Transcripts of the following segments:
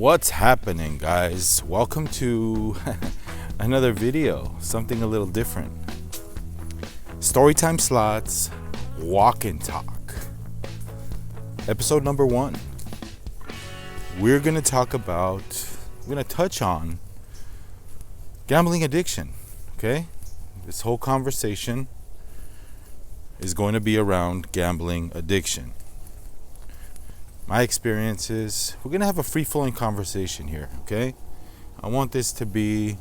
What's happening, guys? Welcome to another video, something a little different. Storytime Slots Walk Talk. Episode number 1. We're going to touch on gambling addiction, okay? This whole conversation is going to be around gambling addiction. My experiences. We're going to have a free-flowing conversation here, okay? I want this to be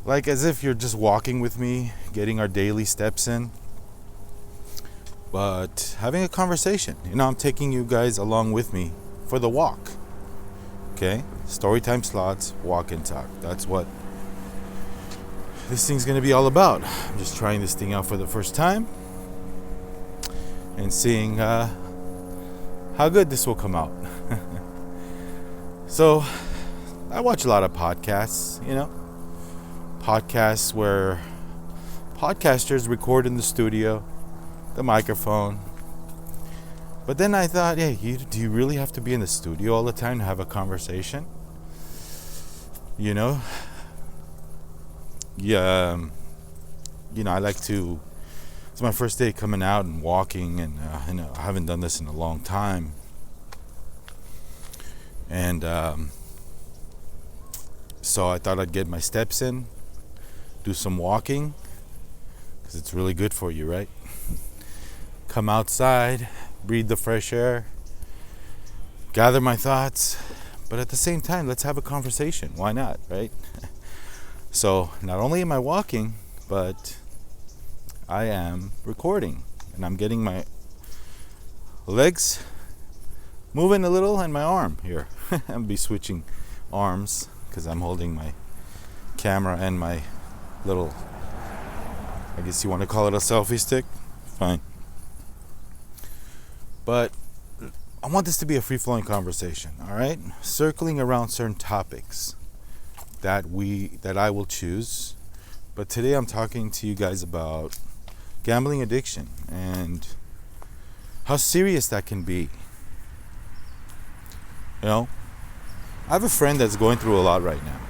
like as if you're just walking with me, getting our daily steps in, but having a conversation. I'm taking you guys along with me for the walk, okay? Storytime Slots Walk Talk. That's what this thing's going to be all about. I'm just trying this thing out for the first time and seeing how good this will come out. So, I watch a lot of podcasts, podcasts where podcasters record in the studio, the microphone. But then I thought, hey, do you really have to be in the studio all the time to have a conversation? I like to. It's my first day coming out and walking, and I haven't done this in a long time. And so I thought I'd get my steps in, do some walking, because it's really good for you, right? Come outside, breathe the fresh air, gather my thoughts, but at the same time, let's have a conversation. Why not, right? So not only am I walking, but I am recording, and I'm getting my legs moving a little and my arm here. I'll be switching arms because I'm holding my camera and my little, I guess you want to call it a selfie stick. Fine. But I want this to be a free-flowing conversation, all right? Circling around certain topics that I will choose. But today I'm talking to you guys about gambling addiction and how serious that can be. I have a friend that's going through a lot right now.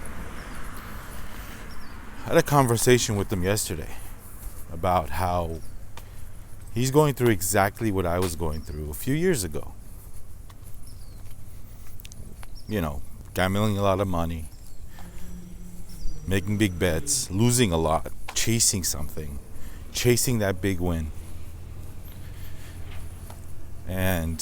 I had a conversation with him yesterday about how he's going through exactly what I was going through a few years ago. Gambling a lot of money, making big bets, losing a lot, chasing something, chasing that big win, and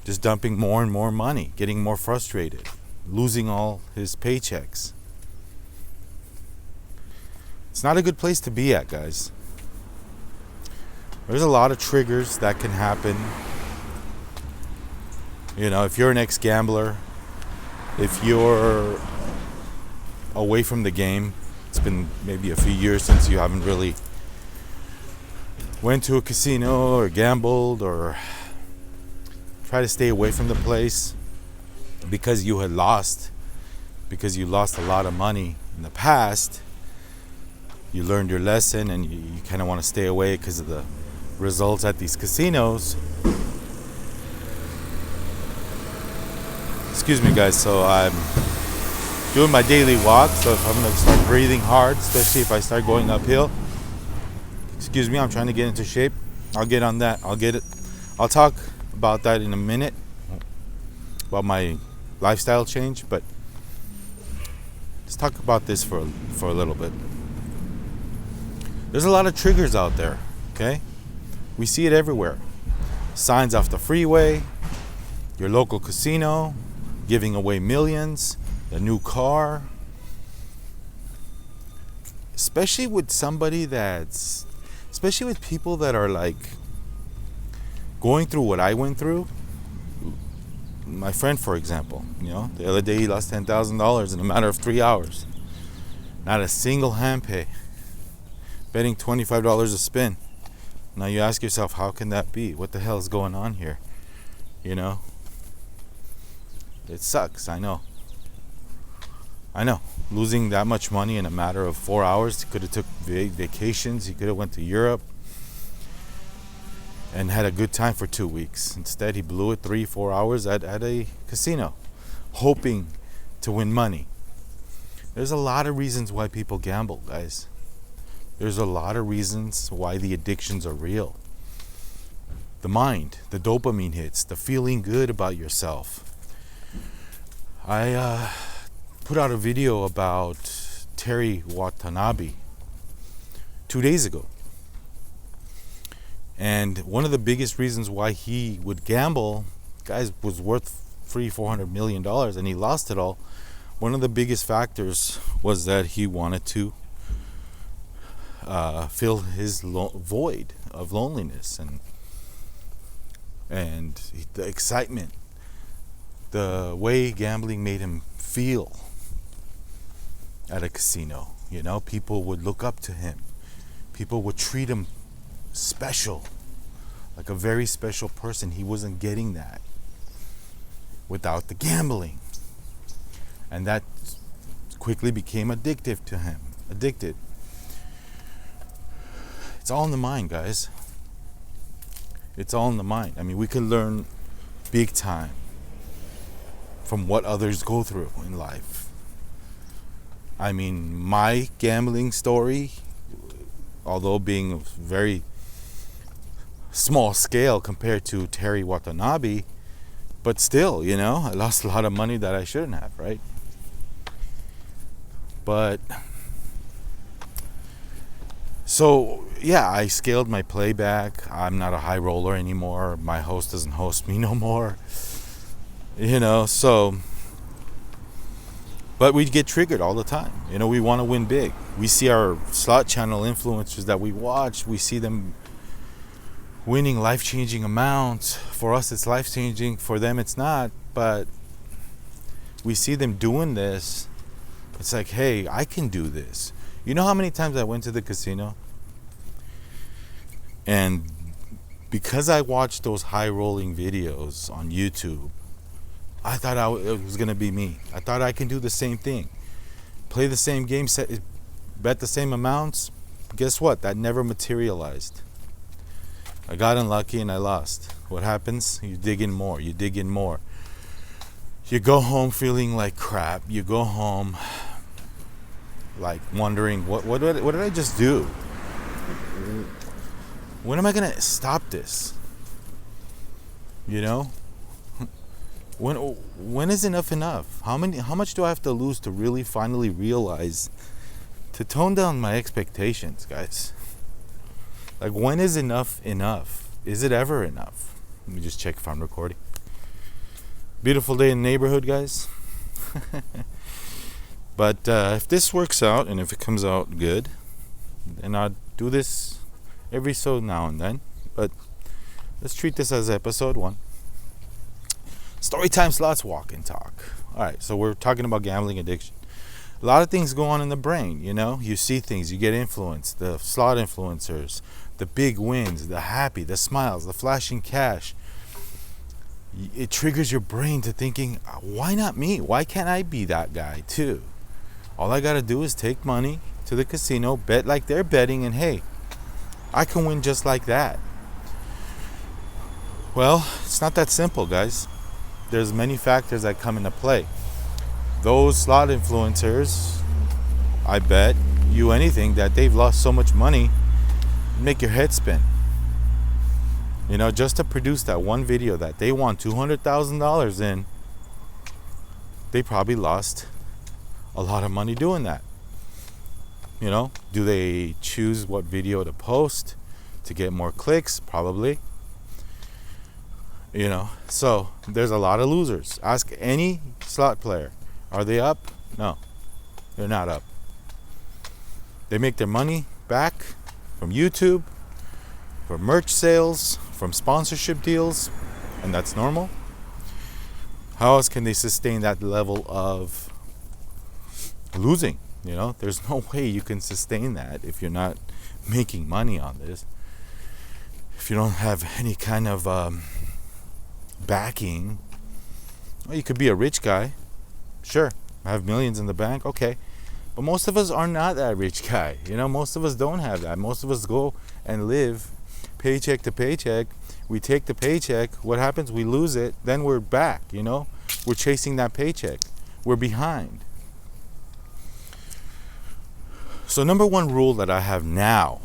just dumping more and more money, getting more frustrated, losing all his paychecks. It's not a good place to be at, guys. There's a lot of triggers that can happen. If you're an ex-gambler, if you're away from the game, it's been maybe a few years since you haven't really went to a casino or gambled or try to stay away from the place because you lost a lot of money in the past. You learned your lesson and you kind of want to stay away because of the results at these casinos. Excuse me, guys. So I'm doing my daily walk, so if I'm going to start breathing hard, especially if I start going uphill, excuse me, I'm trying to get into shape. I'll get on that. I'll talk about that in a minute, about my lifestyle change, but let's talk about this for a little bit. There's a lot of triggers out there, okay? We see it everywhere. Signs off the freeway, your local casino, giving away millions, a new car. Especially with people that are like going through what I went through. My friend, for example, the other day he lost $10,000 in a matter of 3 hours. Not a single hand pay. Betting $25 a spin. Now you ask yourself, how can that be? What the hell is going on here? It sucks, I know. Losing that much money in a matter of 4 hours. He could have took vacations. He could have went to Europe. and had a good time for 2 weeks. Instead, he blew it 3-4 hours at a casino, hoping to win money. There's a lot of reasons why people gamble, guys. There's a lot of reasons why the addictions are real. The mind, the dopamine hits, the feeling good about yourself. I put out a video about Terry Watanabe 2 days ago. And one of the biggest reasons why he would gamble, guys, was worth $400 million and he lost it all. One of the biggest factors was that he wanted to fill his void of loneliness and the excitement, the way gambling made him feel at a casino. You know, people would look up to him. People would treat him special, like a very special person. He wasn't getting that without the gambling. And that quickly became addictive to him. Addicted. It's all in the mind, guys. It's all in the mind. I mean, we can learn big time from what others go through in life. I mean, my gambling story, although being very small scale compared to Terry Watanabe, but still, you know, I lost a lot of money that I shouldn't have, right? But so yeah, I scaled my playback. I'm not a high roller anymore. My host doesn't host me no more, you know. So but we get triggered all the time. You know, we want to win big. We see our slot channel influencers that we watch, we see them winning life-changing amounts. For us, it's life-changing. For them, it's not. But we see them doing this. It's like, hey, I can do this. You know how many times I went to the casino? And because I watched those high-rolling videos on YouTube, I thought it was going to be me. I thought I can do the same thing. Play the same game, bet the same amounts. Guess what? That never materialized. I got unlucky and I lost. What happens? You dig in more. You dig in more. You go home feeling like crap. You go home like wondering, what did I just do? When am I going to stop this? You know? When is enough enough? How much do I have to lose to really finally realize to tone down my expectations, guys? Like, when is enough enough? Is it ever enough? Let me just check if I'm recording. Beautiful day in the neighborhood, guys. But if this works out and if it comes out good, then I'll do this every so now and then. But let's treat this as episode 1. Storytime Slots Walk Talk. Alright, so we're talking about gambling addiction. A lot of things go on in the brain, you know. You see things, you get influenced. The slot influencers, the big wins, the happy, the smiles, the flashing cash. It triggers your brain to thinking, why not me? Why can't I be that guy too? All I gotta do is take money to the casino, bet like they're betting, and hey, I can win just like that. Well, it's not that simple, guys. There's many factors that come into play. Those slot influencers, I bet you anything that they've lost so much money, make your head spin. You know, just to produce that one video that they won $200,000 in, they probably lost a lot of money doing that. You know, do they choose what video to post to get more clicks? Probably. You know, so there's a lot of losers. Ask any slot player. Are they up? No, they're not up. They make their money back from YouTube, from merch sales, from sponsorship deals, and that's normal. How else can they sustain that level of losing? You know, there's no way you can sustain that if you're not making money on this. If you don't have any kind of backing. Well, you could be a rich guy. Sure, have millions in the bank. Okay. But most of us are not that rich guy. You know, most of us don't have that. Most of us go and live paycheck to paycheck. We take the paycheck. What happens? We lose it. Then we're back, We're chasing that paycheck. We're behind. So number one rule that I have now,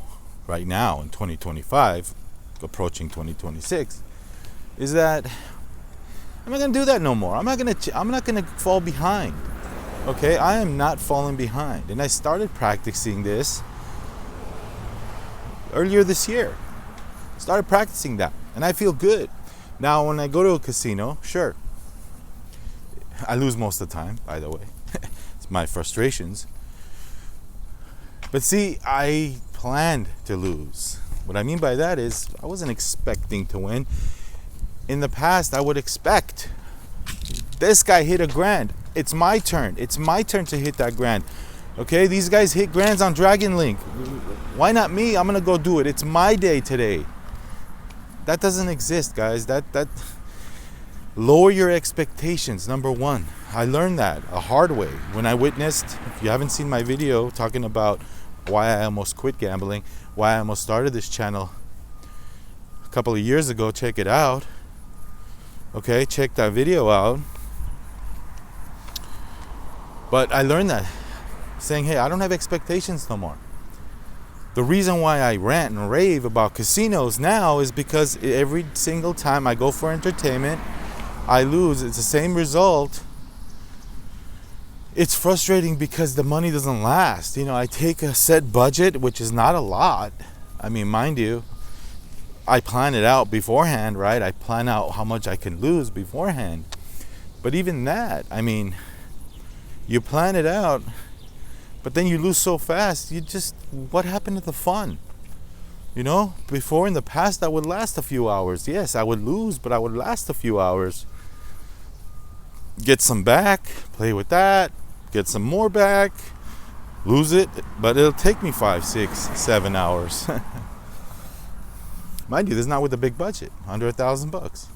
right now in 2025, approaching 2026, is that I'm not gonna do that no more. I'm not gonna fall behind. Okay, I am not falling behind, and I started practicing this earlier this year. Started practicing that, and I feel good. Now, when I go to a casino, sure, I lose most of the time. By the way, it's my frustrations. But see, I planned to lose. What I mean by that is I wasn't expecting to win. In the past, I would expect this guy hit $1,000. It's my turn. It's my turn to hit that $1,000. Okay, these guys hit grands on Dragon Link. Why not me? I'm gonna go do it. It's my day today. That doesn't exist, guys. That lower your expectations. Number one, I learned that a hard way when I witnessed. If you haven't seen my video talking about why I almost quit gambling, why I almost started this channel a couple of years ago, check it out. Okay, check that video out. But I learned that, saying, hey, I don't have expectations no more. The reason why I rant and rave about casinos now is because every single time I go for entertainment, I lose. It's the same result. It's frustrating because the money doesn't last. I take a set budget, which is not a lot. I mean, mind you, I plan it out beforehand, right? I plan out how much I can lose beforehand. But even that, I mean, you plan it out, but then you lose so fast. What happened to the fun? Before, in the past, I would last a few hours. Yes, I would lose, but I would last a few hours. Get some back, play with that, get some more back, lose it, but it'll take me 5, 6, 7 hours. Mind you, this is not with a big budget, under $1,000.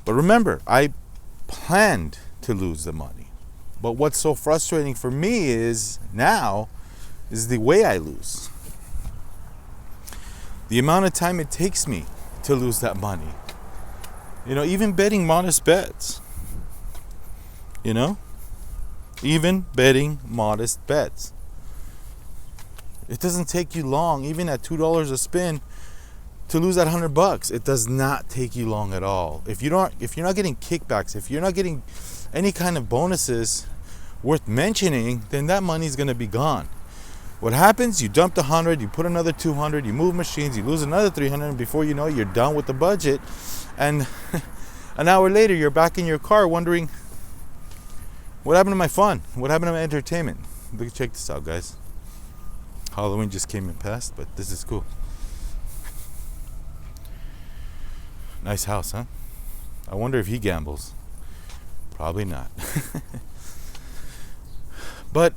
But remember, I planned to lose the money. But what's so frustrating for me is the way I lose. The amount of time it takes me to lose that money. Even betting modest bets. Even betting modest bets. It doesn't take you long, even at $2 a spin, to lose that $100. It does not take you long at all. If you're not getting kickbacks, if you're not getting any kind of bonuses worth mentioning, then that money's going to be gone. What happens? You dump the 100, you put another 200, you move machines, you lose another 300, and before you know it, you're done with the budget. And an hour later, you're back in your car wondering, what happened to my fun? What happened to my entertainment? Check this out, guys. Halloween just came and passed, but this is cool. Nice house, huh? I wonder if he gambles. Probably not. But,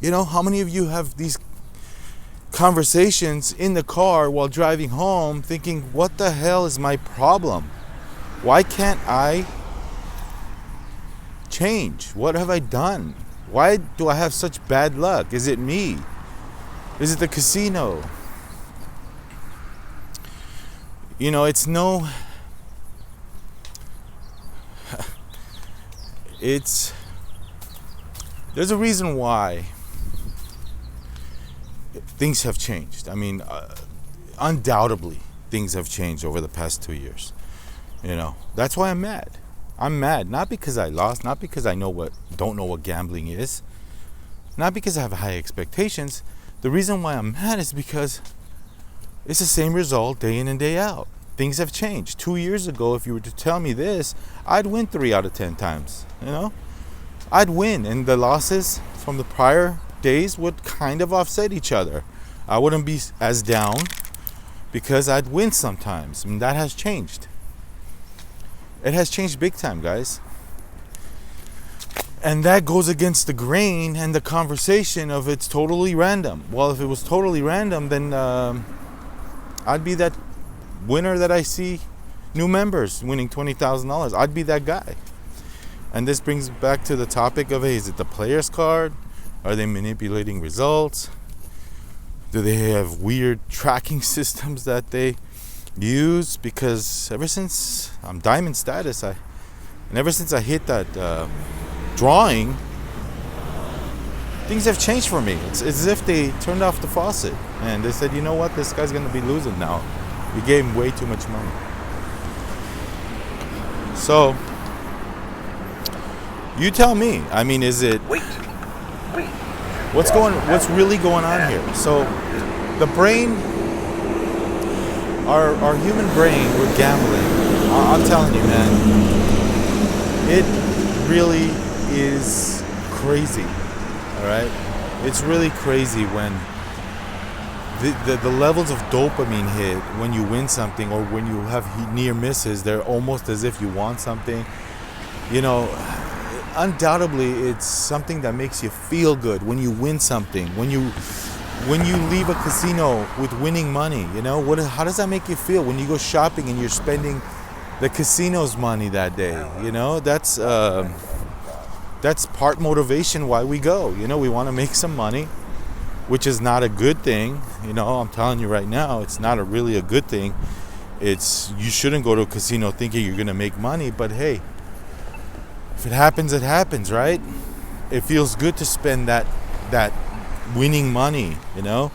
how many of you have these conversations in the car while driving home thinking, what the hell is my problem? Why can't I change? What have I done? Why do I have such bad luck? Is it me? Is it the casino? There's a reason why things have changed. I mean, undoubtedly, things have changed over the past 2 years. That's why I'm mad. I'm mad, not because I lost, not because I don't know what gambling is, not because I have high expectations. The reason why I'm mad is because it's the same result day in and day out. Things have changed. 2 years ago, if you were to tell me this, I'd win 3 out of 10 times. I'd win, and the losses from the prior days would kind of offset each other. I wouldn't be as down because I'd win sometimes. And that has changed. It has changed big time, guys. And that goes against the grain and the conversation of it's totally random. Well, if it was totally random, then I'd be that winner that I see new members winning $20,000. I'd be that guy. And this brings back to the topic of, hey, is it the player's card? Are they manipulating results? Do they have weird tracking systems that they use? Because ever since I'm diamond status, and ever since I hit that drawing, things have changed for me. It's as if they turned off the faucet and they said, you know what, this guy's gonna be losing now. You gave him way too much money. So you tell me. I mean, is it? Wait. What's really going on here? So the brain, our human brain with gambling, I'm telling you, man, it really is crazy. All right, it's really crazy when the levels of dopamine hit when you win something, or when you have near misses. They're almost as if you want something. You know, undoubtedly, it's something that makes you feel good when you win something. When you leave a casino with winning money, you know, how does that make you feel when you go shopping and you're spending the casino's money that day? You know, that's part motivation why we go. You know, we want to make some money, which is not a good thing. You know, I'm telling you right now, it's not really a good thing. You shouldn't go to a casino thinking you're going to make money, but hey, if it happens, it happens, right? It feels good to spend that winning money, you know?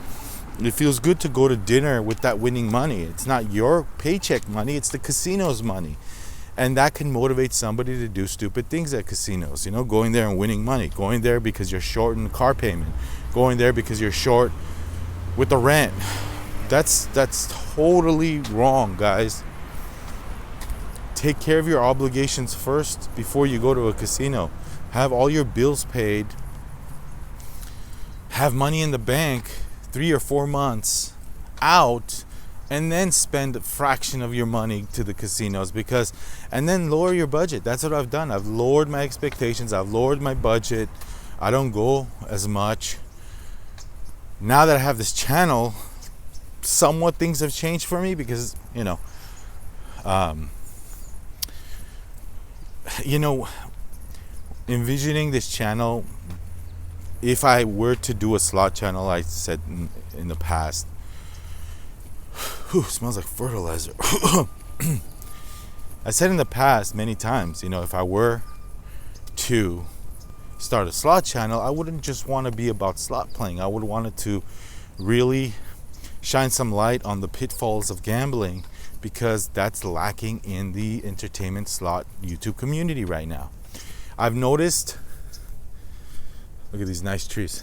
It feels good to go to dinner with that winning money. It's not your paycheck money, it's the casino's money. And that can motivate somebody to do stupid things at casinos, you know, going there and winning money, going there because you're short in the car payment, going there because you're short with the rent. That's totally wrong, guys. Take care of your obligations first before you go to a casino. Have all your bills paid. Have money in the bank 3 or 4 months out, and then spend a fraction of your money to the casinos, and then lower your budget. That's what I've done. I've lowered my expectations. I've lowered my budget. I don't go as much. Now that I have this channel, somewhat things have changed for me because, envisioning this channel, if I were to do a slot channel, I said in the past, smells like fertilizer. I said in the past many times, if I were to start a slot channel, I wouldn't just want to be about slot playing. I would want it to really shine some light on the pitfalls of gambling, because that's lacking in the entertainment slot YouTube community right now. I've noticed, look at these nice trees.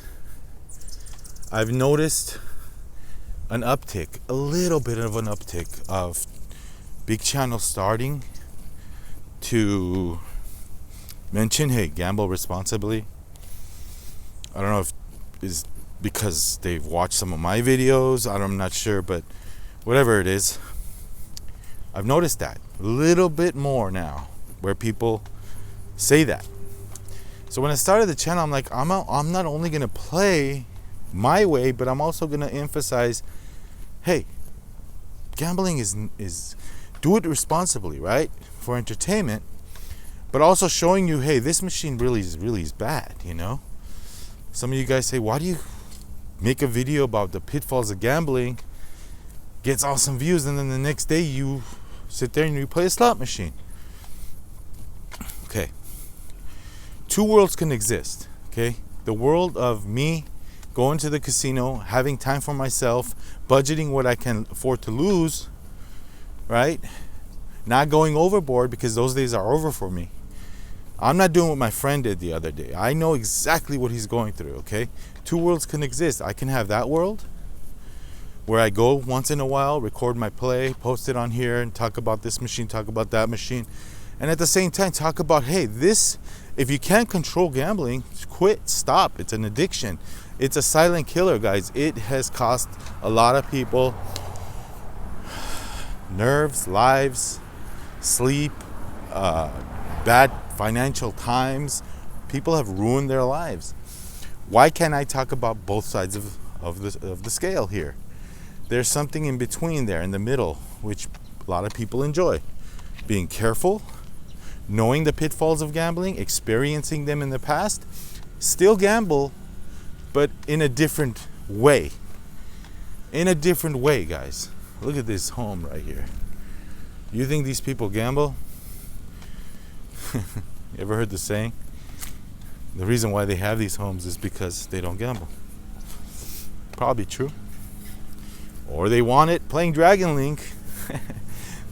I've noticed a little bit of an uptick of big channels starting to mention, hey, gamble responsibly. I don't know if it's because they've watched some of my videos. I'm not sure, but whatever it is, I've noticed that a little bit more now, where people say that. So when I started the channel, I'm like, I'm not only going to play my way, but I'm also going to emphasize, hey, gambling is do it responsibly, right? For entertainment, but also showing you, hey, this machine really is bad, Some of you guys say, why do you make a video about the pitfalls of gambling, gets awesome views, and then the next day you sit there and you play a slot machine? Okay. Two worlds can exist, okay? The world of me going to the casino, having time for myself, budgeting what I can afford to lose, right? Not going overboard, because those days are over for me. I'm not doing what my friend did the other day. I know exactly what he's going through, okay? Two worlds can exist. I can have that world where I go once in a while, record my play, post it on here, and talk about this machine, talk about that machine. And at the same time, talk about, hey, if you can't control gambling, quit, stop. It's an addiction. It's a silent killer, guys. It has cost a lot of people nerves, lives, sleep, bad financial times. People have ruined their lives. Why can't I talk about both sides of the scale here? There's something in between there, in the middle, which a lot of people enjoy. Being careful, knowing the pitfalls of gambling, experiencing them in the past, still gamble, but in a different way. in a different way, guys. Look at this home right here. You think these people gamble? You ever heard the saying? The reason why they have these homes is because they don't gamble. Probably true. Or they want it playing Dragon Link.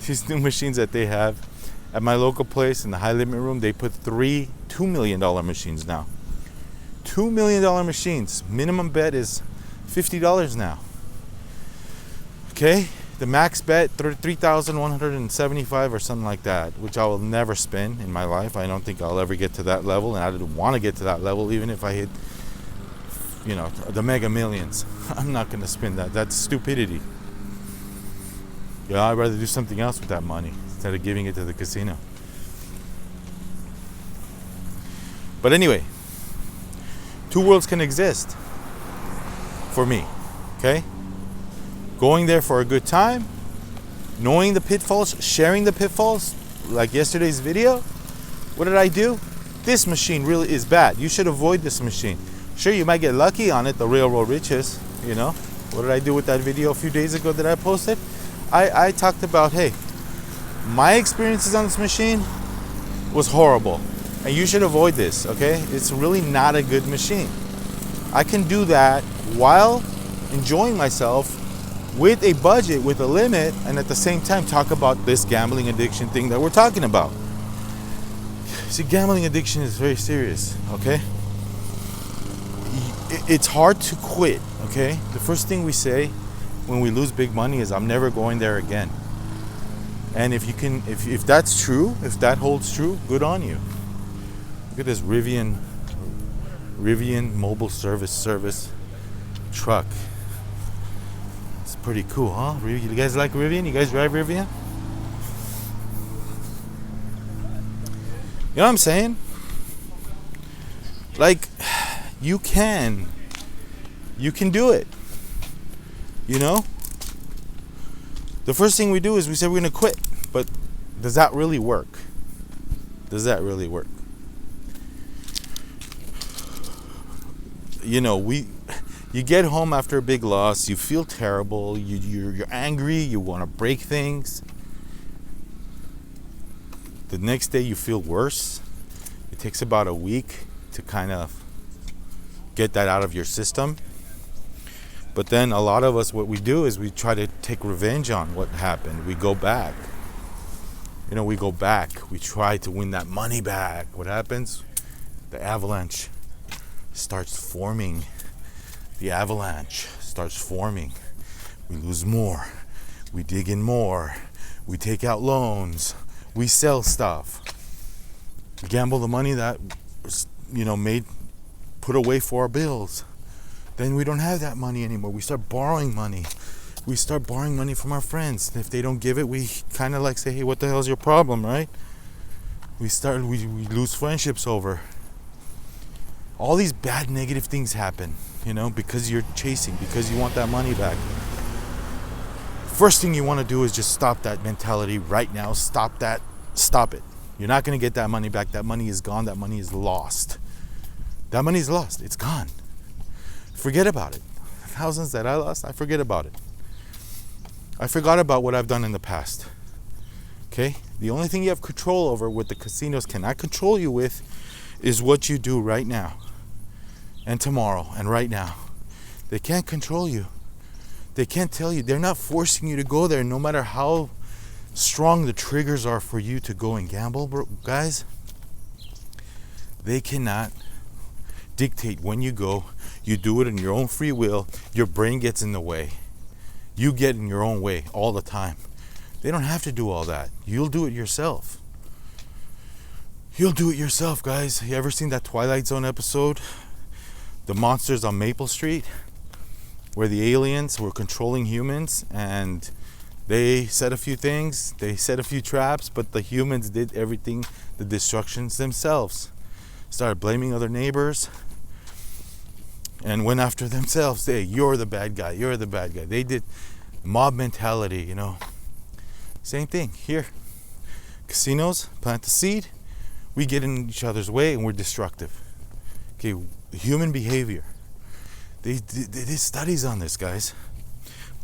These new machines that they have at my local place in the high limit room, they put $2 million machines now. $2 million machines. Minimum bet is $50 now. Okay? The max bet, $3,175 or something like that, which I will never spin in my life. I don't think I'll ever get to that level, and I didn't want to get to that level even if I hit, the mega millions. I'm not going to spin that. That's stupidity. I'd rather do something else with that money instead of giving it to the casino. But anyway, two worlds can exist for me, okay? Going there for a good time, knowing the pitfalls, sharing the pitfalls, like yesterday's video. What did I do? This machine really is bad. You should avoid this machine. Sure, you might get lucky on it, the railroad riches, What did I do with that video a few days ago that I posted? I talked about, hey, my experiences on this machine was horrible. And you should avoid this, okay? It's really not a good machine. I can do that while enjoying myself with a budget, with a limit, and at the same time talk about this gambling addiction thing that we're talking about. See, gambling addiction is very serious, okay? It's hard to quit, okay? The first thing we say when we lose big money is, I'm never going there again. And if that's true, if that holds true, good on you. Look at this Rivian mobile service truck. It's pretty cool, huh? You guys like Rivian? You guys drive Rivian? You know what I'm saying? Like, you can do it. The first thing we do is we say we're going to quit. But does that really work? You get home after a big loss, you feel terrible, you're angry, you want to break things. The next day you feel worse. It takes about a week to kind of get that out of your system. But then a lot of us, what we do is we try to take revenge on what happened. We go back. We try to win that money back. What happens? The avalanche starts forming. We lose more. We dig in more. We take out loans. We sell stuff. We gamble the money that was, put away for our bills. Then we don't have that money anymore. We start borrowing money. We start borrowing money from our friends. If they don't give it, we kind of like say, hey, what the hell's your problem, right? We lose friendships over. All these bad negative things happen, because you're chasing, because you want that money back. First thing you want to do is just stop that mentality right now. Stop it. You're not going to get that money back. That money is gone. That money is lost. It's gone. Forget about it. Thousands that I lost, I forget about it. I forgot about what I've done in the past. Okay? The only thing you have control over, what the casinos cannot control you with, is what you do right now and tomorrow and right now. They can't control you. They can't tell you. They're not forcing you to go there, no matter how strong the triggers are for you to go and gamble, guys. They cannot dictate when you go. You do it in your own free will. Your brain gets in the way. You get in your own way all the time. They don't have to do all that. You'll do it yourself. Guys. You ever seen that Twilight Zone episode? The monsters on Maple Street? Where the aliens were controlling humans and they said a few things. They set a few traps, but the humans did everything, the destructions themselves. Started blaming other neighbors and went after themselves. Hey, you're the bad guy. They did mob mentality, Same thing here. Casinos plant the seed. We get in each other's way and we're destructive. Okay, human behavior. They did studies on this, guys.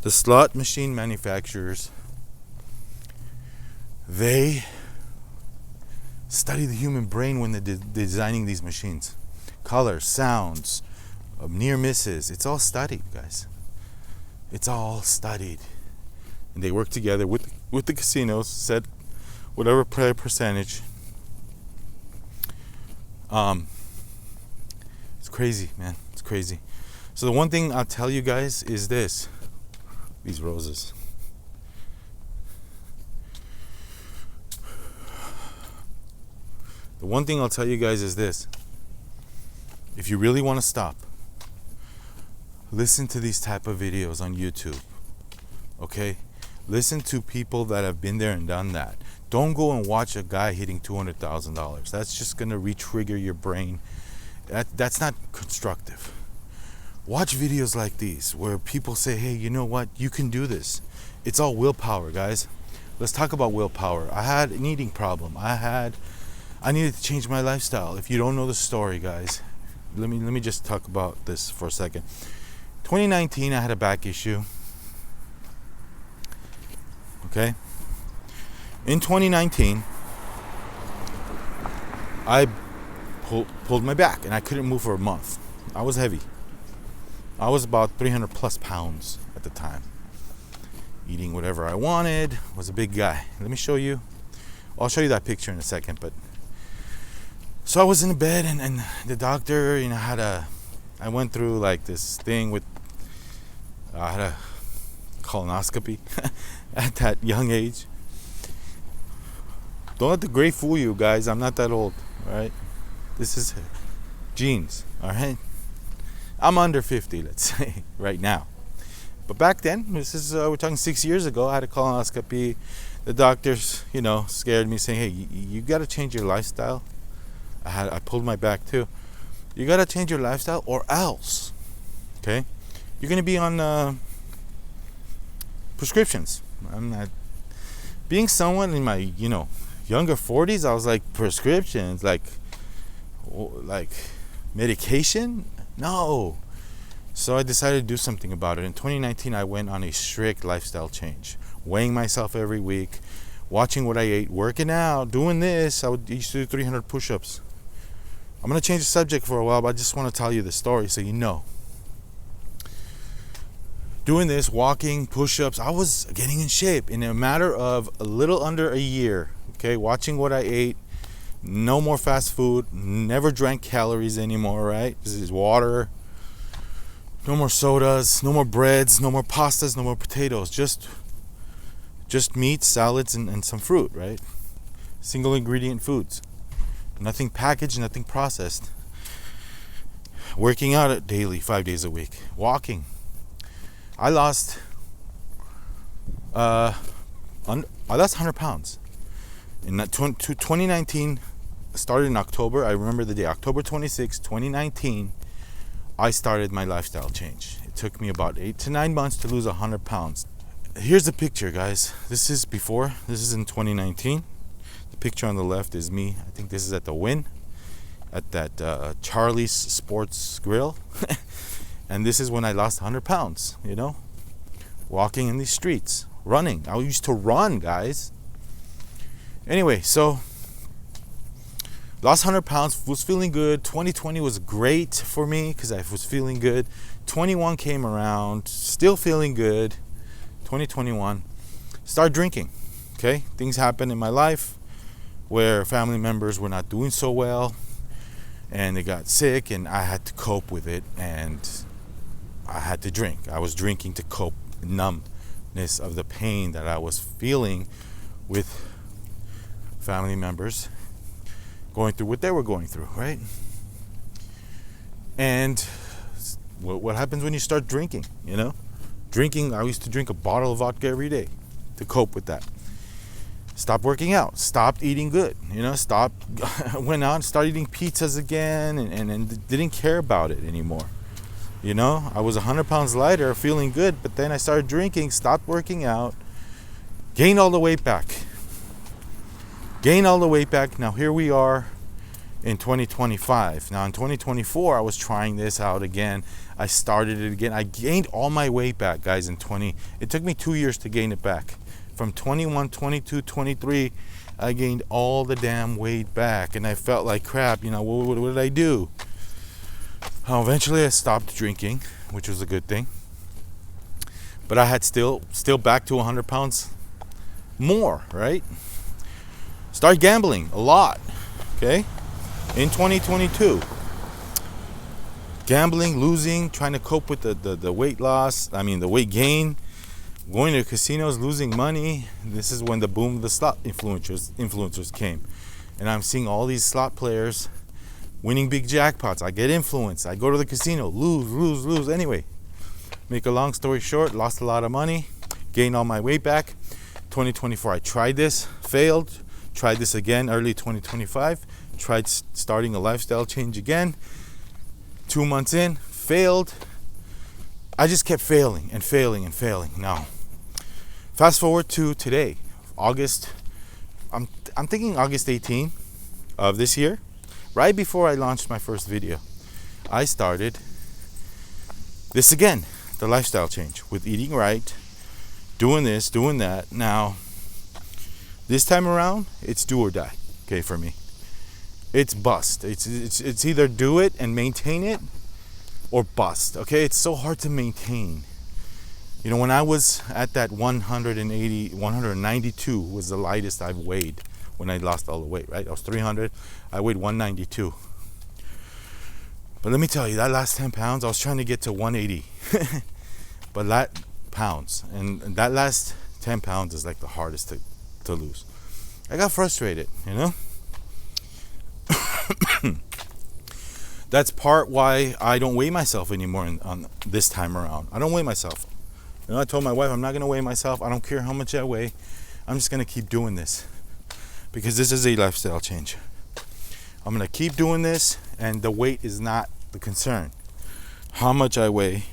The slot machine manufacturers, they study the human brain when they're designing these machines. Colors, sounds, near misses, it's all studied, guys. It's all studied. And they work together with the casinos, set whatever percentage. It's crazy, man. It's crazy. So the one thing I'll tell you guys is this. These roses. The one thing I'll tell you guys is this. If you really want to stop, listen to these type of videos on YouTube. Okay? Listen to people that have been there and done that. Don't go and watch a guy hitting $200,000. That's just going to re-trigger your brain. That's not constructive. Watch videos like these where people say, hey, you know what? You can do this. It's all willpower, guys. Let's talk about willpower. I had an eating problem. I needed to change my lifestyle. If you don't know the story, guys, let me just talk about this for a second. 2019, I had a back issue. Okay? In 2019, I pulled my back and I couldn't move for a month. I was heavy. I was about 300 plus pounds at the time. Eating whatever I wanted, was a big guy. Let me show you. I'll show you that picture in a second. But so I was in the bed and the doctor, I went through like this thing with, I had a colonoscopy at that young age. Don't let the gray fool you, guys. I'm not that old, all right? This is genes, all right? I'm under 50, let's say, right now. But back then, we're talking 6 years ago, I had a colonoscopy. The doctors, scared me, saying, hey, you got to change your lifestyle. I pulled my back too. You got to change your lifestyle or else, okay? You're going to be on prescriptions. I'm not. Being someone in my, younger 40s, I was like, prescriptions, like medication? No. So I decided to do something about it. In 2019, I went on a strict lifestyle change, weighing myself every week, watching what I ate, working out, doing this. I used to do 300 push-ups. I'm going to change the subject for a while, but I just want to tell you the story so you know. Doing this, walking, push-ups, I was getting in shape in a matter of a little under a year. Okay, watching what I ate, no more fast food, never drank calories anymore, right? This is water, no more sodas, no more breads, no more pastas, no more potatoes, just meat, salads, and some fruit, right? Single ingredient foods. Nothing packaged, nothing processed. Working out daily, 5 days a week. Walking. I lost 100 pounds. In 2019, started in October. I remember the day, October 26, 2019, I started my lifestyle change. It took me about 8 to 9 months to lose 100 pounds. Here's the picture, guys. This is before. This is in 2019. The picture on the left is me. I think this is at the Wynn, at that Charlie's Sports Grill. And this is when I lost 100 pounds, walking in these streets, running. I used to run, guys. Anyway, so lost 100 pounds, was feeling good. 2020 was great for me because I was feeling good. 21 came around, still feeling good. 2021, start drinking. Okay, things happened in my life where family members were not doing so well and they got sick and I had to cope with it and I had to drink. I was drinking to cope, numbness of the pain that I was feeling with family members going through what they were going through, right? And what happens when you start drinking, Drinking, I used to drink a bottle of vodka every day to cope with that. Stopped working out, stopped eating good, went out and started eating pizzas again and didn't care about it anymore. I was 100 pounds lighter, feeling good, but then I started drinking, stopped working out, gained all the weight back. Now here we are in 2025. Now in 2024, I was trying this out again. I started it again. I gained all my weight back, guys, it took me 2 years to gain it back. From 21, 22, 23, I gained all the damn weight back, and I felt like crap. What did I do? Eventually I stopped drinking, which was a good thing. But I had still back to 100 pounds more, right? Start gambling a lot, okay? In 2022. Gambling, losing, trying to cope with the weight loss, the weight gain, going to casinos, losing money. This is when the boom of the slot influencers came. And I'm seeing all these slot players winning big jackpots. I get influenced. I go to the casino, lose. Anyway, make a long story short, lost a lot of money, gained all my weight back. 2024, I tried this, failed. Tried this again early 2025. Tried starting a lifestyle change again. 2 months in, failed. I just kept failing. Now, fast forward to today, August. I'm thinking August 18 of this year, right before I launched my first video. I started this again, the lifestyle change with eating right, doing this, doing that. Now, this time around, it's do or die, okay, for me. It's bust. It's either do it and maintain it or bust, okay? It's so hard to maintain. When I was at that 192 was the lightest I've weighed when I lost all the weight, right? I was 300, I weighed 192. But let me tell you, that last 10 pounds, I was trying to get to 180. But that pounds, and that last 10 pounds is like the hardest to lose. I got frustrated, That's part why I don't weigh myself anymore on this time around. I don't weigh myself. I told my wife I'm not going to weigh myself. I don't care how much I weigh. I'm just going to keep doing this because this is a lifestyle change. I'm going to keep doing this, and the weight is not the concern. How much I weigh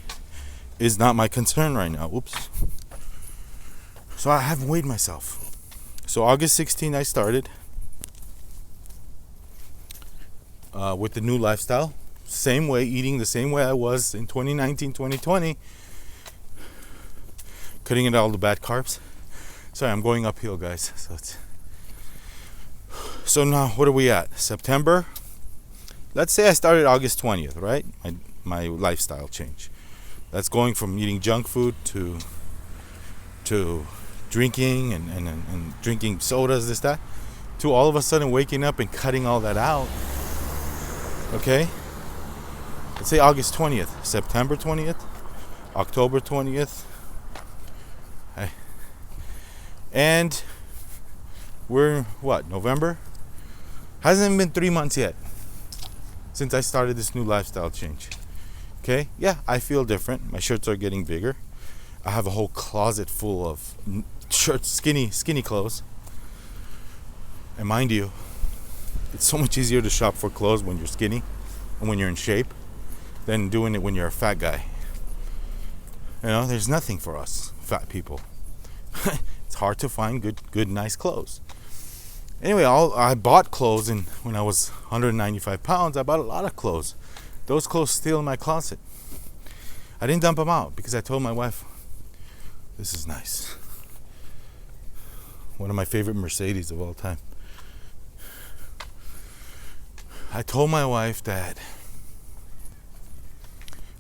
is not my concern right now. Oops. So I haven't weighed myself. So August 16, I started with the new lifestyle. Same way, eating the same way I was in 2019, 2020. Cutting out all the bad carbs. Sorry, I'm going uphill, guys. So now, what are we at? September. Let's say I started August 20th, right? My lifestyle change. That's going from eating junk food to drinking and drinking sodas, this, that, to all of a sudden waking up and cutting all that out. Okay? Let's say August 20th, September 20th, October 20th. Okay. And we're, November? Hasn't been 3 months yet since I started this new lifestyle change. Okay? Yeah, I feel different. My shirts are getting bigger. I have a whole closet full of shirts, skinny clothes. And mind you, it's so much easier to shop for clothes when you're skinny and when you're in shape than doing it when you're a fat guy. There's nothing for us fat people. It's hard to find good, nice clothes. Anyway, I bought clothes, and when I was 195 pounds, I bought a lot of clothes. Those clothes still in my closet. I didn't dump them out because I told my wife, this is nice. One of my favorite Mercedes of all time. I told my wife that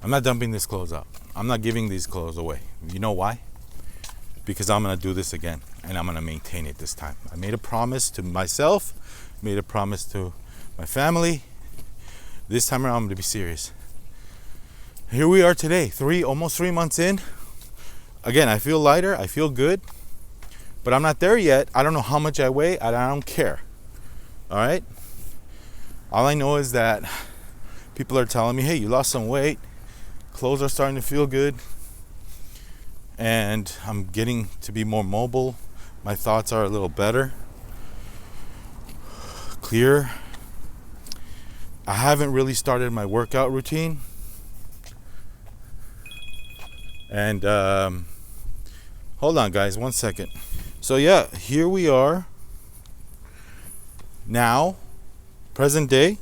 I'm not dumping these clothes out. I'm not giving these clothes away. You know why? Because I'm going to do this again, and I'm going to maintain it this time. I made a promise to myself, made a promise to my family. This time around, I'm going to be serious. Here we are today, almost 3 months in. Again, I feel lighter, I feel good, but I'm not there yet. I don't know how much I weigh, and I don't care. All right? All I know is that people are telling me, hey, you lost some weight. Clothes are starting to feel good. And I'm getting to be more mobile. My thoughts are a little better. Clear. I haven't really started my workout routine. And hold on, guys, 1 second. So yeah, here we are now, present day,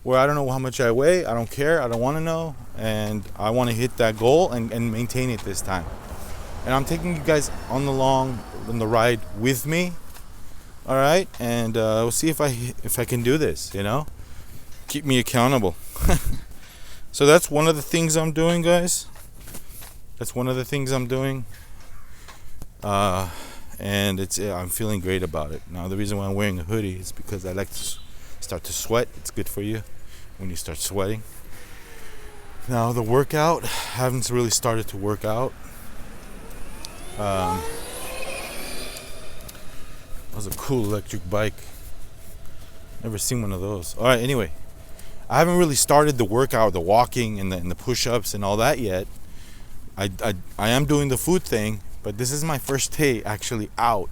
where I don't know how much I weigh. I don't care. I don't want to know. And I want to hit that goal and maintain it this time. And I'm taking you guys on the ride with me. All right. And we'll see if I can do this, Keep me accountable. So that's one of the things I'm doing, guys. That's one of the things I'm doing. And I'm feeling great about it. Now, the reason why I'm wearing a hoodie is because I like to start to sweat. It's good for you when you start sweating. Now, the workout, I haven't really started to work out. That was a cool electric bike. Never seen one of those. All right, anyway. I haven't really started the workout, the walking and the push-ups and all that yet. I am doing the food thing, but this is my first day actually out,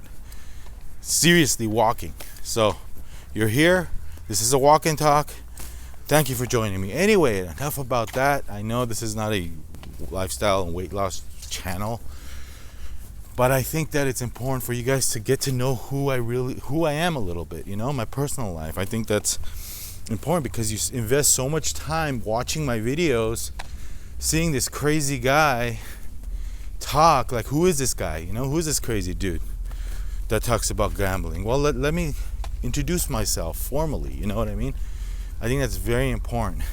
seriously walking. So you're here. This is a walk and talk. Thank you for joining me. Anyway, enough about that. I know this is not a lifestyle and weight loss channel, but I think that it's important for you guys to get to know who I am a little bit, my personal life. I think that's important because you invest so much time watching my videos, seeing this crazy guy talk. Like, who is this guy? Who is this crazy dude that talks about gambling? Well, let me introduce myself formally. You know what I mean? I think that's very important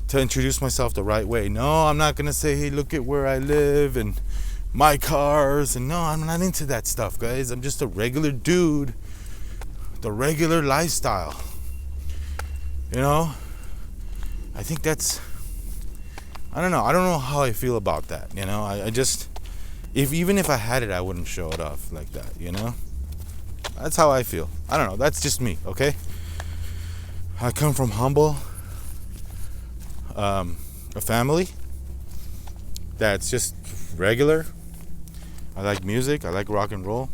to introduce myself the right way. No, I'm not gonna say, hey, look at where I live and my cars, and no, I'm not into that stuff, guys. I'm just a regular dude, the regular lifestyle. I think that's, I don't know how I feel about that. I just, even if I had it, I wouldn't show it off like that. That's how I feel. I don't know. That's just me. Okay. I come from humble, a family that's just regular. I like music. I like rock and roll.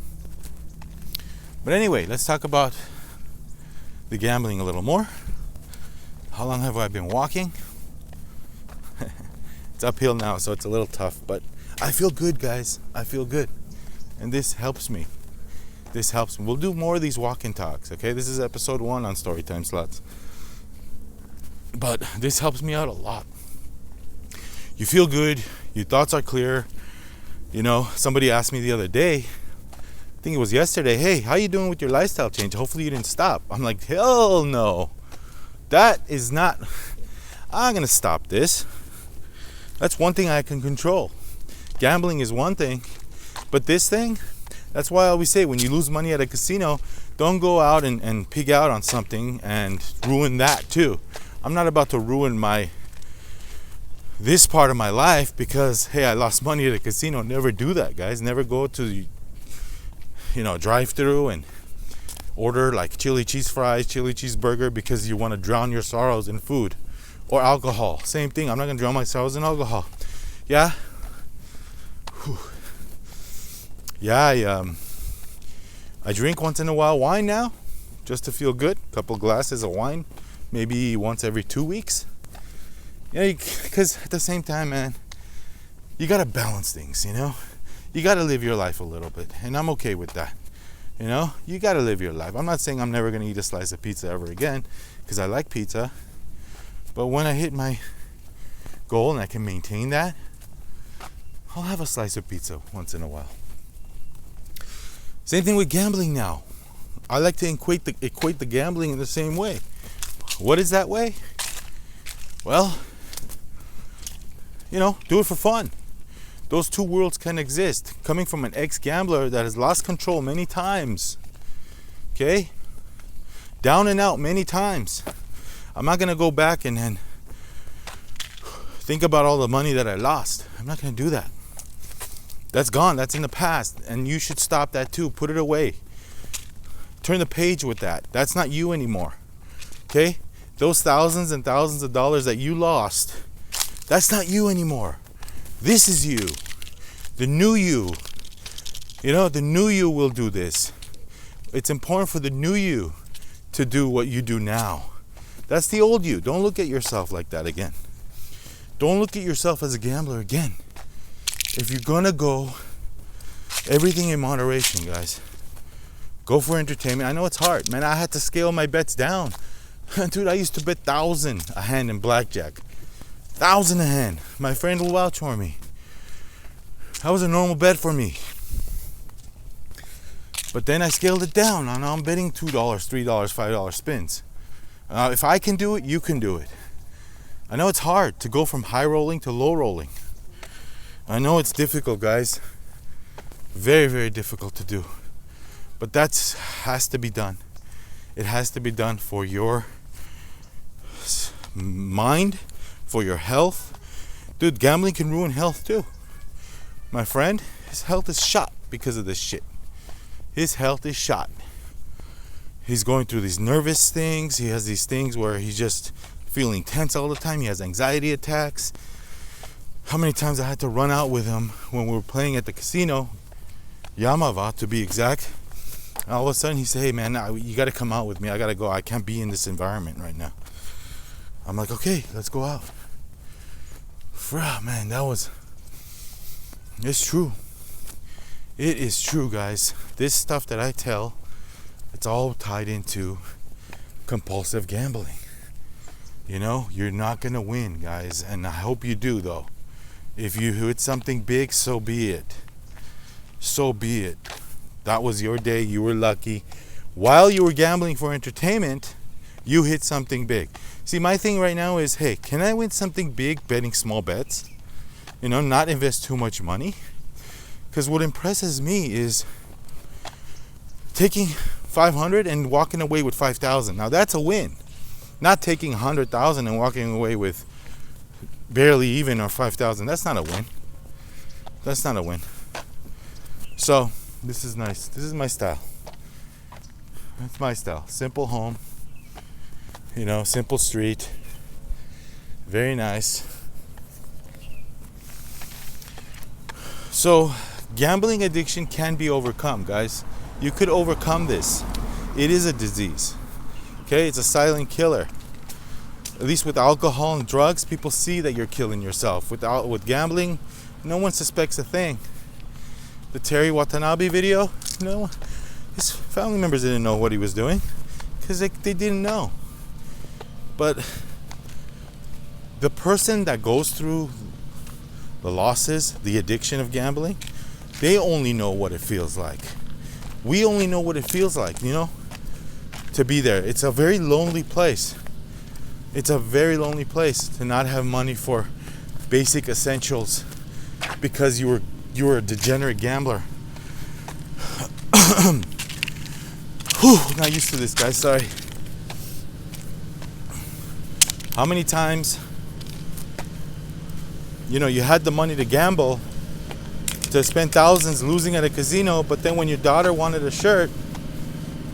But anyway, let's talk about the gambling a little more. How long have I been walking? It's uphill now, so it's a little tough, but I feel good, guys. I feel good. And this helps me. We'll do more of these walk and talks, okay? This is episode 1 on Storytime Slots. But this helps me out a lot. You feel good. Your thoughts are clear. Somebody asked me the other day, I think it was yesterday, hey, how you doing with your lifestyle change? Hopefully you didn't stop. I'm like, hell no. That is not, I'm going to stop this. That's one thing I can control. Gambling is one thing, but this thing, that's why I always say, when you lose money at a casino, don't go out and pig out on something and ruin that too. I'm not about to ruin this part of my life because, hey, I lost money at a casino. Never do that, guys. Never go to, drive-through and order like chili cheese fries, chili cheeseburger because you want to drown your sorrows in food. Or alcohol. Same thing. I'm not going to drown my sorrows in alcohol. Yeah? Whew. Yeah, I drink once in a while wine now just to feel good. A couple glasses of wine maybe once every 2 weeks. Because at the same time, man, you got to balance things, You got to live your life a little bit. And I'm okay with that. You got to live your life. I'm not saying I'm never going to eat a slice of pizza ever again because I like pizza. But when I hit my goal and I can maintain that, I'll have a slice of pizza once in a while. Same thing with gambling now. I like to equate the gambling in the same way. What is that way? Well, do it for fun. Those two worlds can exist. Coming from an ex-gambler that has lost control many times. Okay? Down and out many times. I'm not going to go back and think about all the money that I lost. I'm not going to do that. That's gone. That's in the past. And you should stop that too. Put it away. Turn the page with that. That's not you anymore. Okay? Those thousands and thousands of dollars that you lost, that's not you anymore. This is you. The new you. The new you will do this. It's important for the new you to do what you do now. That's the old you. Don't look at yourself like that again. Don't look at yourself as a gambler again. If you're gonna go, everything in moderation, guys. Go for entertainment. I know it's hard, man. I had to scale my bets down. Dude, I used to bet 1,000 a hand in blackjack. 1,000 a hand. My friend will vouch for me. That was a normal bet for me. But then I scaled it down. Now I'm betting $2, $3, $5 spins. If I can do it, you can do it. I know it's hard to go from high rolling to low rolling. I know it's difficult, guys. Very, very difficult to do. But that has to be done. It has to be done for your mind, for your health. Dude, gambling can ruin health too. My friend, his health is shot because of this shit. His health is shot. He's going through these nervous things. He has these things where he's just feeling tense all the time. He has anxiety attacks. How many times I had to run out with him when we were playing at the casino, Yamava to be exact. And all of a sudden he said, hey man, you got to come out with me. I got to go. I can't be in this environment right now. I'm like, okay, let's go out. Man, it's true. It is true, guys. This stuff that I tell, it's all tied into compulsive gambling. You know, you're not going to win, guys. And I hope you do, though. If you hit something big, so be it. So be it. That was your day. You were lucky. While you were gambling for entertainment, you hit something big. See, my thing right now is, hey, can I win something big betting small bets? You know, not invest too much money. Because what impresses me is taking 500 and walking away with 5,000. Now that's a win. Not taking 100,000 and walking away with barely even or 5,000. That's not a win. That's not a win. So this is nice. This is my style. That's my style. Simple home. You know, simple street. Very nice. So gambling addiction can be overcome, guys. You could overcome this. It is a disease. Okay, it's a silent killer. At least with alcohol and drugs, people see that you're killing yourself. With gambling, no one suspects a thing. The Terry Watanabe video, no, his family members didn't know what he was doing because they didn't know. But the person that goes through the losses, the addiction of gambling, they only know what it feels like. We only know what it feels like, you know, to be there. It's a very lonely place. It's a very lonely place to not have money for basic essentials because you were a degenerate gambler. Whew, not used to this, guys. Sorry. How many times, you know, you had the money to gamble, to spend thousands losing at a casino, but then when your daughter wanted a shirt,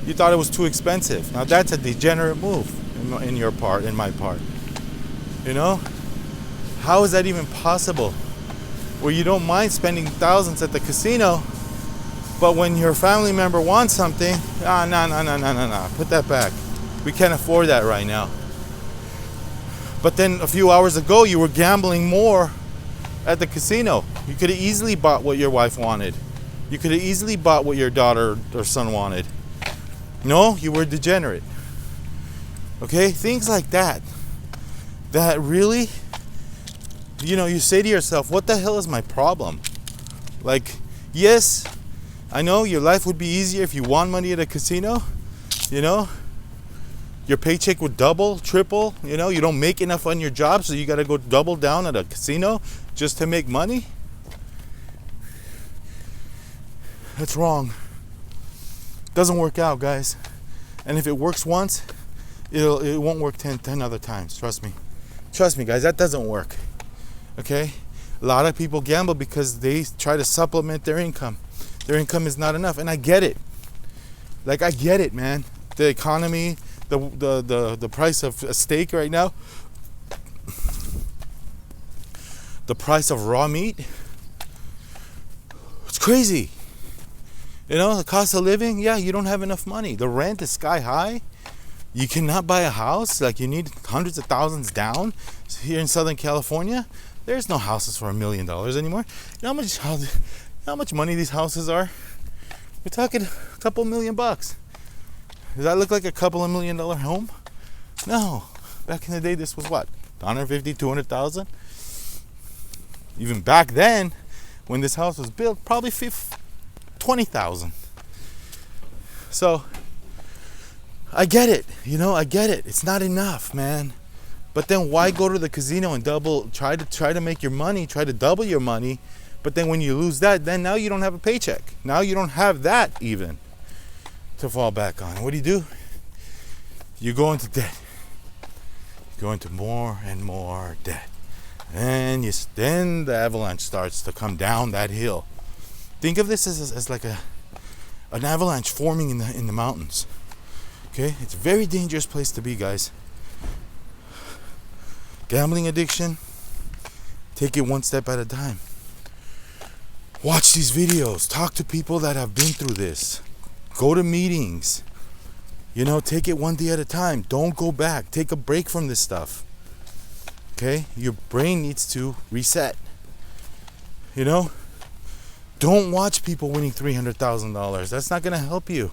you thought it was too expensive. Now that's a degenerate move in your part, in my part. You know? How is that even possible? Where you don't mind spending thousands at the casino, but when your family member wants something, no, put that back. We can't afford that right now. But then a few hours ago, you were gambling more at the casino. You could have easily bought what your wife wanted. You could have easily bought what your daughter or son wanted. No, you were degenerate. Okay, things like that. That really, you know, you say to yourself, what the hell is my problem? Like, yes, I know your life would be easier if you won money at a casino, you know. Your paycheck would double, triple, you know, you don't make enough on your job, so you got to go double down at a casino just to make money. That's wrong. Doesn't work out, guys. And if it works once, it won't work 10 other times. Trust me. Trust me, guys, that doesn't work. Okay? A lot of people gamble because they try to supplement their income. Their income is not enough, and I get it. Like, I get it, man. The economy, the price of a steak right now, the price of raw meat, it's crazy. You know, the cost of living, yeah, you don't have enough money. The rent is sky high. You cannot buy a house. Like, you need hundreds of thousands down. Here in Southern California, there's no houses for $1 million anymore. You know how much money these houses are? We're talking a couple $1 million bucks. Does that look like a couple $1 million home? No. Back in the day, this was what? 150, 200,000? Even back then, when this house was built, probably 20,000. So, I get it. I get it. It's not enough, man. But then why go to the casino and try to make your money, try to double your money, but then when you lose that, then now you don't have a paycheck. Now you don't have that even to fall back on. What do? You go into debt. You go into more and more debt. And then the avalanche starts to come down that hill. Think of this as like an avalanche forming in the mountains. Okay? It's a very dangerous place to be, guys. Gambling addiction, take it one step at a time. Watch these videos. Talk to people that have been through this. Go to meetings. Take it one day at a time. Don't go back. Take a break from this stuff. Okay? Your brain needs to reset. Don't watch people winning $300,000. That's not going to help you.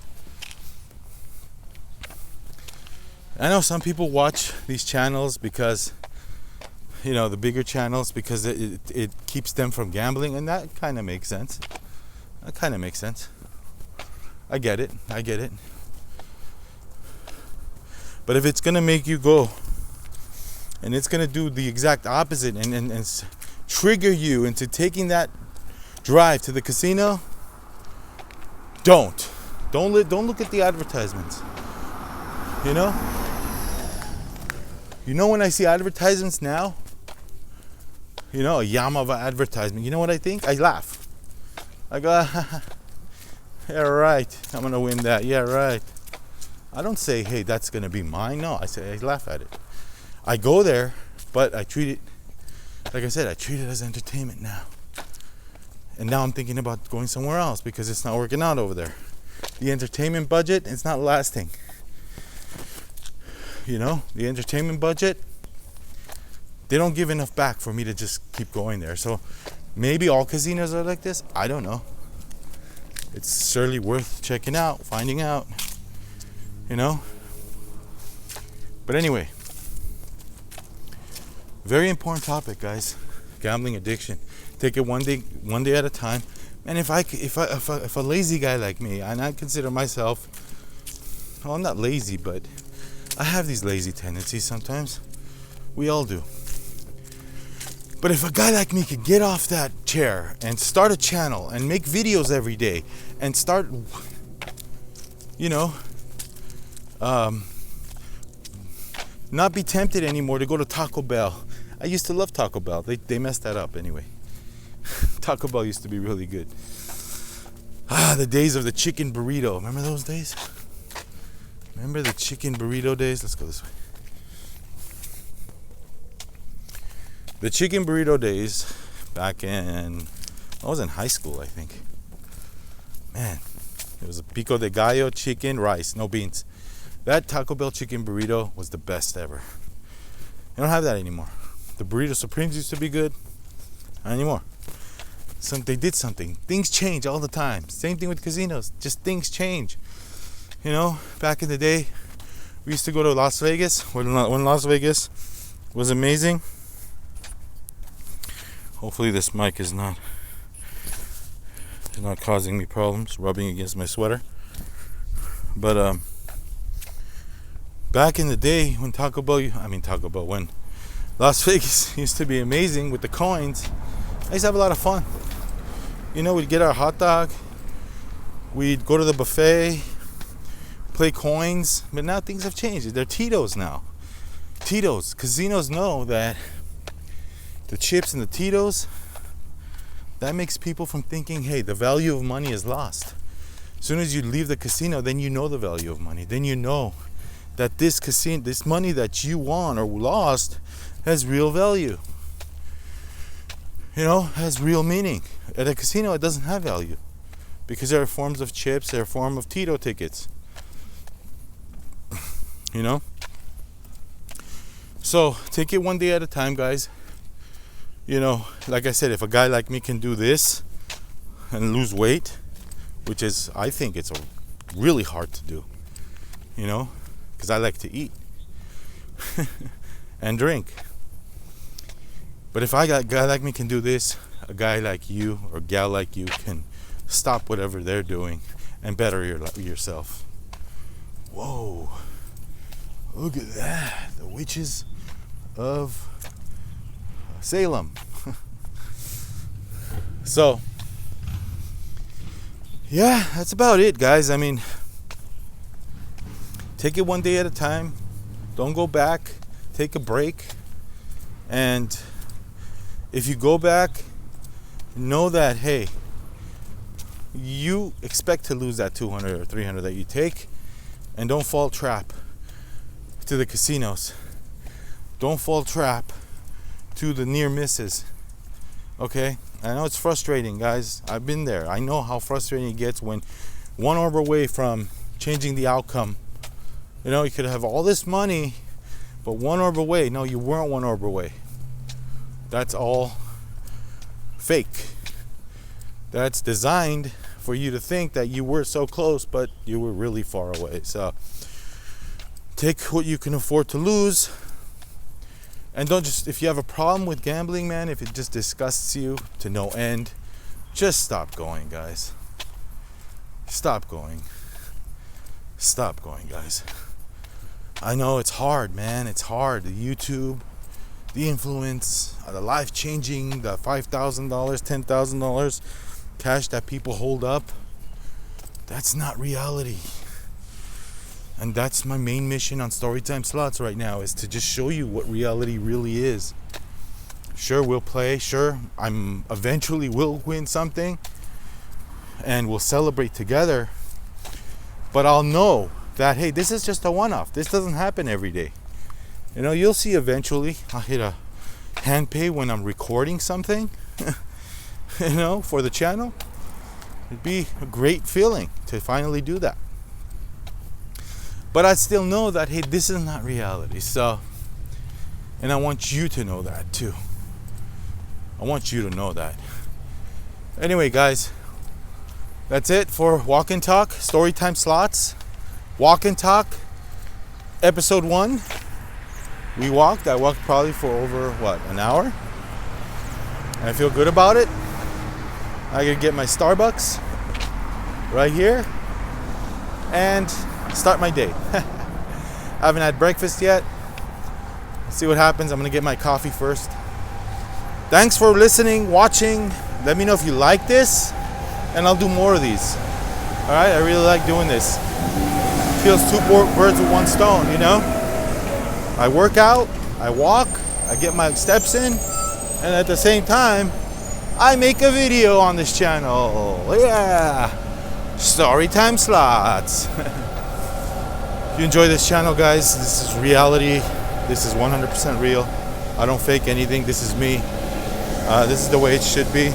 I know some people watch these channels because the bigger channels, because it keeps them from gambling, and that kind of makes sense. I get it. But if it's gonna make you go, and it's gonna do the exact opposite and trigger you into taking that drive to the casino, don't look at the advertisements. When I see advertisements now, a Yamava advertisement, you know what I think? I laugh. I go, yeah, right, I'm going to win that. Yeah, right. I don't say, hey, that's going to be mine. No, I laugh at it. I go there, but I treat it, like I said, I treat it as entertainment now. And now I'm thinking about going somewhere else because it's not working out over there. The entertainment budget, it's not lasting. The entertainment budget, they don't give enough back for me to just keep going there. So maybe all casinos are like this. I don't know. It's certainly worth checking out, finding out. But anyway, very important topic, guys. Gambling addiction. Take it one day at a time. And if a lazy guy like me, and I consider myself, well, I'm not lazy, but I have these lazy tendencies sometimes. We all do. But if a guy like me could get off that chair and start a channel and make videos every day and start, not be tempted anymore to go to Taco Bell. I used to love Taco Bell. They messed that up anyway. Taco Bell used to be really good. The days of the chicken burrito. Remember those days? Remember the chicken burrito days? Let's go this way. The chicken burrito days back in, I was in high school, I think. Man, it was a pico de gallo, chicken, rice, no beans. That Taco Bell chicken burrito was the best ever. They don't have that anymore. The burrito supremes used to be good. Not anymore. They did something. Things change all the time. Same thing with casinos. Just things change. Back in the day, we used to go to Las Vegas when Las Vegas was amazing. Hopefully this mic is not causing me problems, rubbing against my sweater. But back in the day when when Las Vegas used to be amazing with the coins, I used to have a lot of fun. We'd get our hot dog, we'd go to the buffet, play coins, but now things have changed. They're Tito's now. Tito's. Casinos know that the chips and the Tito's, that makes people from thinking, hey, the value of money is lost. As soon as you leave the casino, then you know the value of money. Then you know that this money that you won or lost has real value. Has real meaning. At a casino, it doesn't have value because there are forms of chips, there are forms of Tito tickets. So take it one day at a time, guys. Like I said, if a guy like me can do this and lose weight, which is, I think it's really hard to do, because I like to eat. and drink. But if a guy like me can do this, a guy like you or gal like you can stop whatever they're doing and better yourself. Whoa, look at that, the witches of Salem. So yeah, that's about it, guys. I mean, take it one day at a time. Don't go back. Take a break. And if you go back, know that, hey, you expect to lose that 200 or 300 that you take. And don't fall trap to the casinos. Don't fall trap to the near misses. Okay? I know it's frustrating, guys. I've been there. I know how frustrating it gets when one orb away from changing the outcome. You know, you could have all this money, but one orb away. No, you weren't one orb away. That's all fake. That's designed for you to think that you were so close, but you were really far away. So take what you can afford to lose. And don't just, if you have a problem with gambling, man, if it just disgusts you to no end, just stop going, guys. Stop going. Stop going, guys. I know it's hard, man. It's hard. The YouTube, the influence, the life-changing, the $5,000, $10,000 cash that people hold up, that's not reality. And that's my main mission on Storytime Slots right now, is to just show you what reality really is. Sure, we'll play. Sure, I'm eventually will win something. And we'll celebrate together. But I'll know that, hey, this is just a one-off. This doesn't happen every day. You know, you'll see eventually. I'll hit a hand pay when I'm recording something, you know, for the channel. It'd be a great feeling to finally do that. But I still know that, hey, this is not reality. So, and I want you to know that too. I want you to know that. Anyway, guys, that's it for Walk and Talk, Storytime Slots, Walk and Talk, episode 1. I walked probably for over, an hour? And I feel good about it. I gotta get my Starbucks right here and start my day. I haven't had breakfast yet. Let's see what happens. I'm gonna get my coffee first. Thanks for listening, watching. Let me know if you like this, and I'll do more of these. All right, I really like doing this. Kills two birds with one stone, you know? I work out, I walk, I get my steps in, and at the same time, I make a video on this channel. Yeah, Storytime Slots. If you enjoy this channel, guys, this is reality. This is 100% real. I don't fake anything. This is me. This is the way it should be.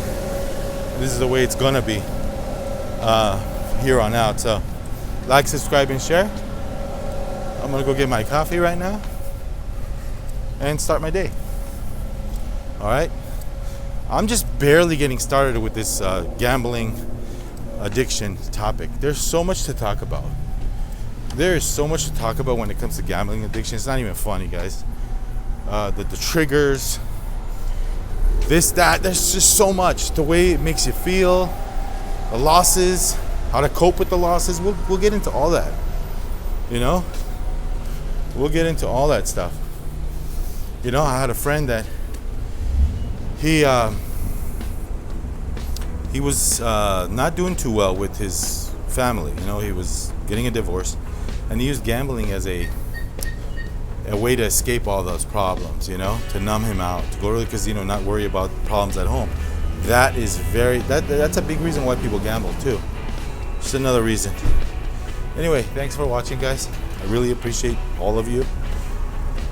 This is the way it's gonna be here on out. So like, subscribe, and share. I'm gonna go get my coffee right now and start my day. All right, I'm just barely getting started with this gambling addiction topic. There's so much to talk about. There is so much to talk about when it comes to gambling addiction. It's not even funny, guys. The triggers, this, that, there's just so much. The way it makes you feel, the losses, how to cope with the losses. We'll get into all that, you know? We'll get into all that stuff. You know, I had a friend that he was not doing too well with his family. You know, he was getting a divorce, and he used gambling as a way to escape all those problems, you know, to numb him out, to go to the casino, not worry about problems at home. That is that's a big reason why people gamble too. Just another reason. Anyway, thanks for watching, guys. I really appreciate all of you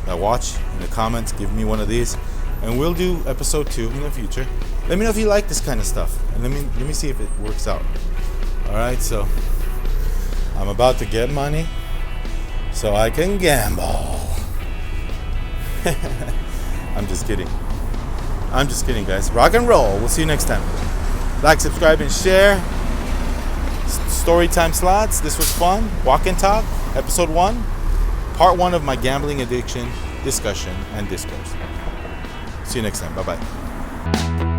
that watch. In the comments, give me one of these, and we'll do episode 2 in the future. Let me know if you like this kind of stuff, and let me see if it works out. All right, so I'm about to get money so I can gamble. I'm just kidding, guys. Rock and roll. We'll see you next time. Like, subscribe, and share. Storytime Slots. This was fun. Walk and Talk, episode 1, part one of my gambling addiction discussion and discourse. See you next time. Bye-bye.